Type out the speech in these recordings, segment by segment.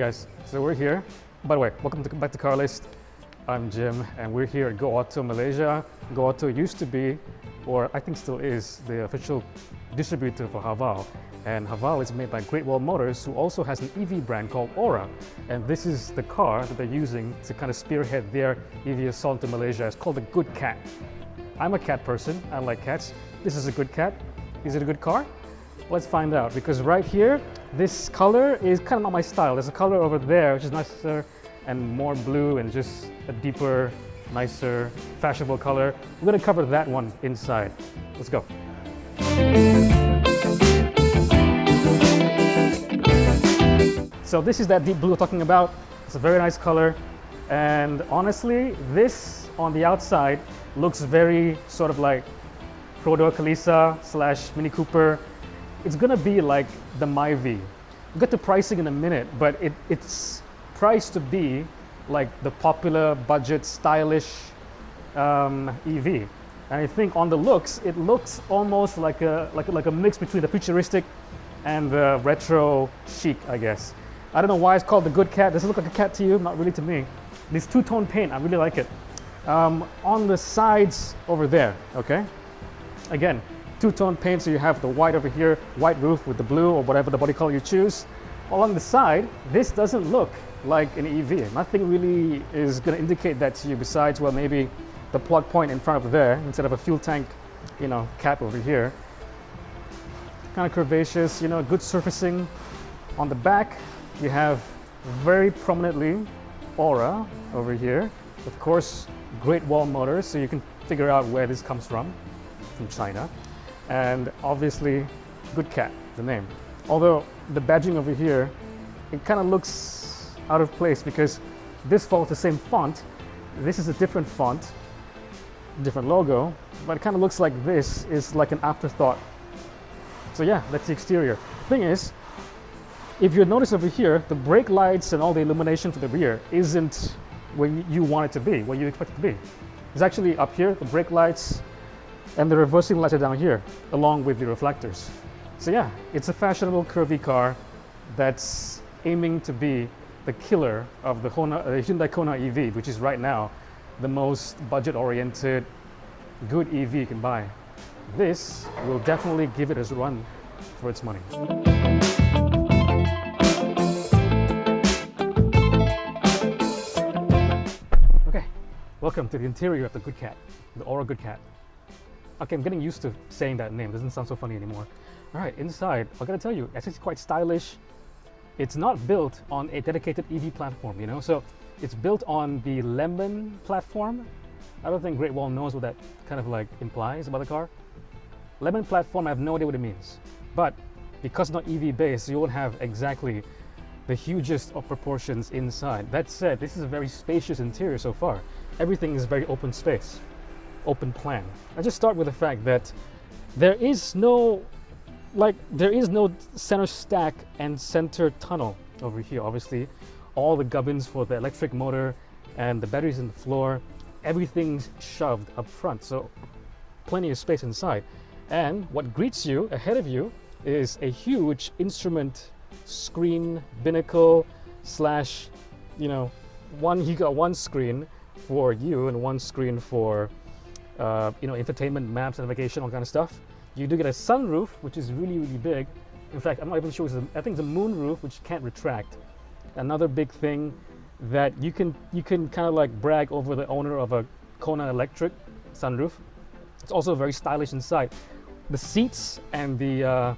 guys, so we're here. By the way, welcome back to Carlist. I'm Jim and we're here at Go Auto Malaysia. Go Auto used to be, or I think still is, the official distributor for Haval. And Haval is made by Great Wall Motors, who also has an EV brand called Ora. And this is the car that they're using to kind of spearhead their EV assault to Malaysia. It's called the Good Cat. I'm a cat person, I like cats. This is a good cat. Is it a good car? Let's find out, because right here, this color is kind of not my style. There's a color over there which is nicer and more blue and just a deeper, nicer, fashionable color. We're going to cover that one inside. Let's go. So this is that deep blue we're talking about. It's a very nice color. And honestly, this on the outside looks very sort of like Proto Kalisa / Mini Cooper. It's gonna be like the Myvi. We'll get to pricing in a minute, but it's priced to be like the popular budget stylish EV. And I think on the looks, it looks almost like a mix between the futuristic and the retro chic, I guess. I don't know why it's called the Good Cat. Does it look like a cat to you? Not really to me. This two-tone paint, I really like it. On the sides over there, okay? Again, two-tone paint, so you have the white over here, white roof with the blue or whatever the body color you choose. Along the side, this doesn't look like an EV. Nothing really is going to indicate that to you besides, well, maybe the plug point in front of there instead of a fuel tank, cap over here. Kind of curvaceous, good surfacing. On the back, you have very prominently Ora over here. Of course, Great Wall Motors, so you can figure out where this comes from China. And obviously, Good Cat, the name. Although the badging over here, it kind of looks out of place because this follows the same font. This is a different font, different logo, but it kind of looks like this is like an afterthought. So yeah, that's the exterior. Thing is, if you notice over here, the brake lights and all the illumination for the rear isn't where you want it to be, what you expect it to be. It's actually up here, the brake lights, and the reversing lights are down here, along with the reflectors. So yeah, it's a fashionable, curvy car that's aiming to be the killer of the Hyundai Kona EV, which is right now the most budget-oriented, good EV you can buy. This will definitely give it a run for its money. Okay, welcome to the interior of the Good Cat, the Ora Good Cat. Okay, I'm getting used to saying that name. It doesn't sound so funny anymore. All right, inside, I gotta tell you, it's actually quite stylish. It's not built on a dedicated EV platform, So it's built on the Lemon platform. I don't think Great Wall knows what that kind of like implies about the car. Lemon platform, I have no idea what it means. But because it's not EV based, you won't have exactly the hugest of proportions inside. That said, this is a very spacious interior so far. Everything is very open space. Open plan. I just start with the fact that there is no center stack and center tunnel over here. Obviously, all the gubbins for the electric motor and the batteries in the floor, everything's shoved up front, so plenty of space inside. And what greets you ahead of you is a huge instrument screen binnacle / you got one screen for you and one screen for infotainment, maps, navigation, all kind of stuff. You do get a sunroof, which is really, really big. In fact, I'm not even sure. I think it's a moon roof, which can't retract. Another big thing that you can kind of like brag over the owner of a Kona electric sunroof. It's also very stylish inside. The seats and the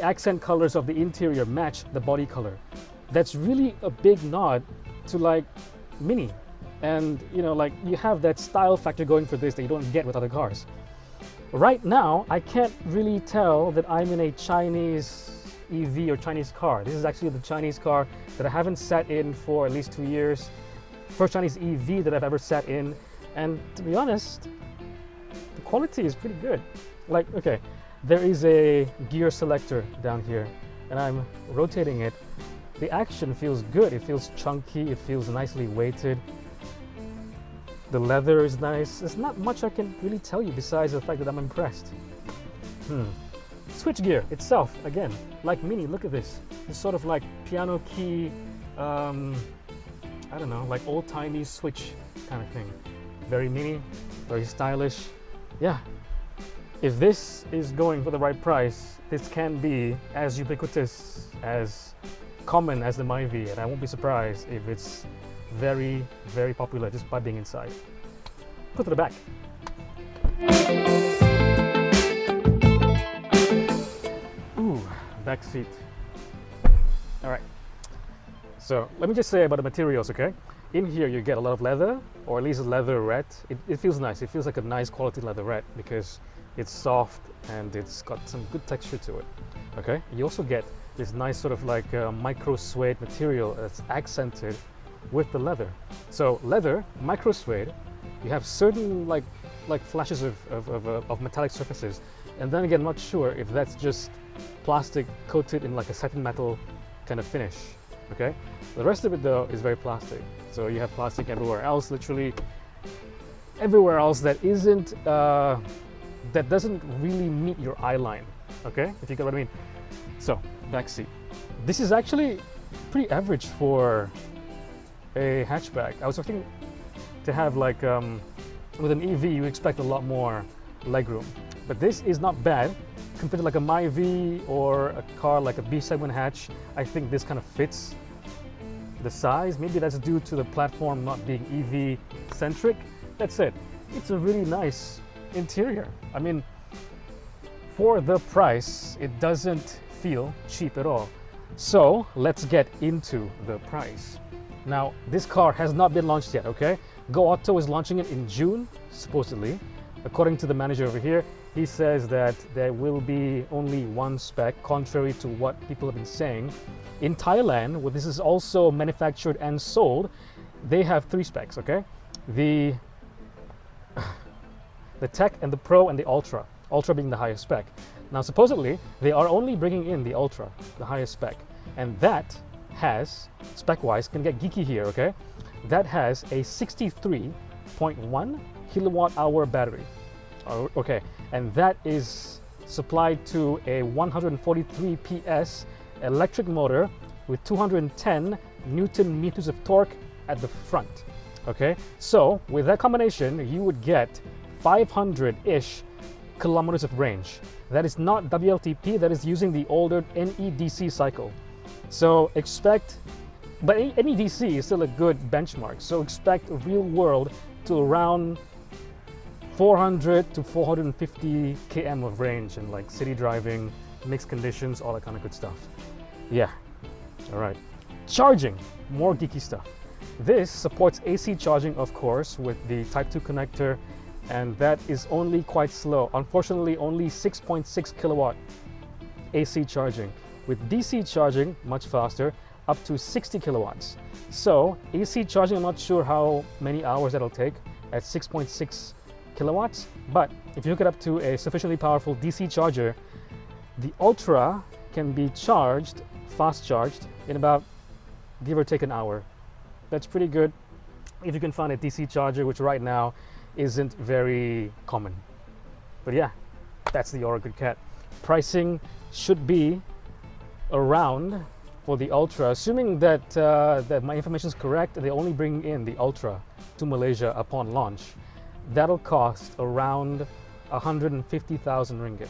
accent colors of the interior match the body color. That's really a big nod to like Mini. And you have that style factor going for this that you don't get with other cars. Right now, I can't really tell that I'm in a Chinese EV or Chinese car. This is actually the Chinese car that I haven't sat in for at least 2 years. First Chinese EV that I've ever sat in. And to be honest, the quality is pretty good. Like, okay, there is a gear selector down here and I'm rotating it. The action feels good. It feels chunky. It feels nicely weighted. The leather is nice. There's not much I can really tell you besides the fact that I'm impressed. Switchgear itself, again, like Mini, look at this. It's sort of like piano key I don't know, like old-timey Switch kind of thing. Very mini, very stylish. Yeah, if this is going for the right price, this can be as ubiquitous, as common as the Myvi, and I won't be surprised if it's very, very popular just by being inside. Put to the back. Ooh, back seat. All right. So let me just say about the materials, okay? In here you get a lot of leather, or at least a leatherette. It feels nice. It feels like a nice quality leatherette because it's soft and it's got some good texture to it, okay? You also get this nice sort of like micro suede material that's accented with the leather. So leather, micro suede, you have certain like flashes of metallic surfaces, and then again, not sure if that's just plastic coated in like a satin metal kind of finish, okay? The rest of it though is very plastic. So you have plastic everywhere else, literally everywhere else that isn't, that doesn't really meet your eye line, okay? If you get what I mean. So, back seat. This is actually pretty average for a hatchback. I was expecting to have like, with an EV you expect a lot more legroom. But this is not bad compared to like a Myvi or a car like a B segment hatch. I think this kind of fits the size. Maybe that's due to the platform not being EV centric. That's it. It's a really nice interior. I mean, for the price, it doesn't feel cheap at all. So let's get into the price. Now, this car has not been launched yet, okay? Go Auto is launching it in June, supposedly. According to the manager over here, he says that there will be only one spec, contrary to what people have been saying. In Thailand, where this is also manufactured and sold, they have 3 specs, okay? The Tech and the Pro and the Ultra. Ultra being the highest spec. Now, supposedly, they are only bringing in the Ultra, the highest spec. And that has, spec-wise, can get geeky here, okay? That has a 63.1 kilowatt hour battery. Okay, and that is supplied to a 143 PS electric motor with 210 Newton meters of torque at the front. Okay, so with that combination, you would get 500-ish kilometers of range. That is not WLTP, that is using the older NEDC cycle. So expect, but NEDC is still a good benchmark, so expect real world to around 400 to 450 km of range in like city driving, mixed conditions, all that kind of good stuff. Yeah, all right. Charging, more geeky stuff. This supports AC charging, of course, with the Type 2 connector, and that is only quite slow. Unfortunately, only 6.6 kilowatt AC charging. With DC charging, much faster, up to 60 kilowatts. So AC charging, I'm not sure how many hours that'll take at 6.6 kilowatts, but if you hook it up to a sufficiently powerful DC charger, the Ultra can be charged, fast charged, in about, give or take, an hour. That's pretty good if you can find a DC charger, which right now isn't very common. But yeah, that's the Ora Good Cat. Pricing should be around, for the Ultra, assuming that, that my information is correct, they only bring in the Ultra to Malaysia upon launch. That'll cost around 150,000 ringgit.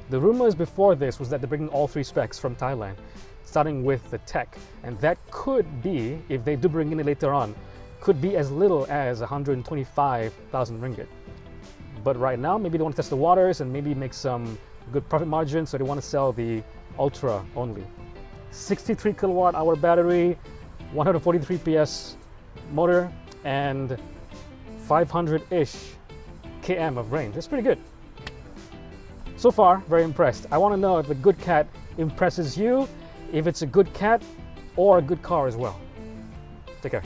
The rumors before this was that they're bringing all 3 specs from Thailand, starting with the Tech, and that could be, if they do bring in it later on, could be as little as 125,000 ringgit. But right now, maybe they want to test the waters and maybe make some good profit margin, so they want to sell the Ultra only. 63 kilowatt hour battery, 143 PS motor, and 500-ish km of range. That's pretty good. So far, very impressed. I want to know if the Good Cat impresses you, if it's a good cat or a good car as well. Take care.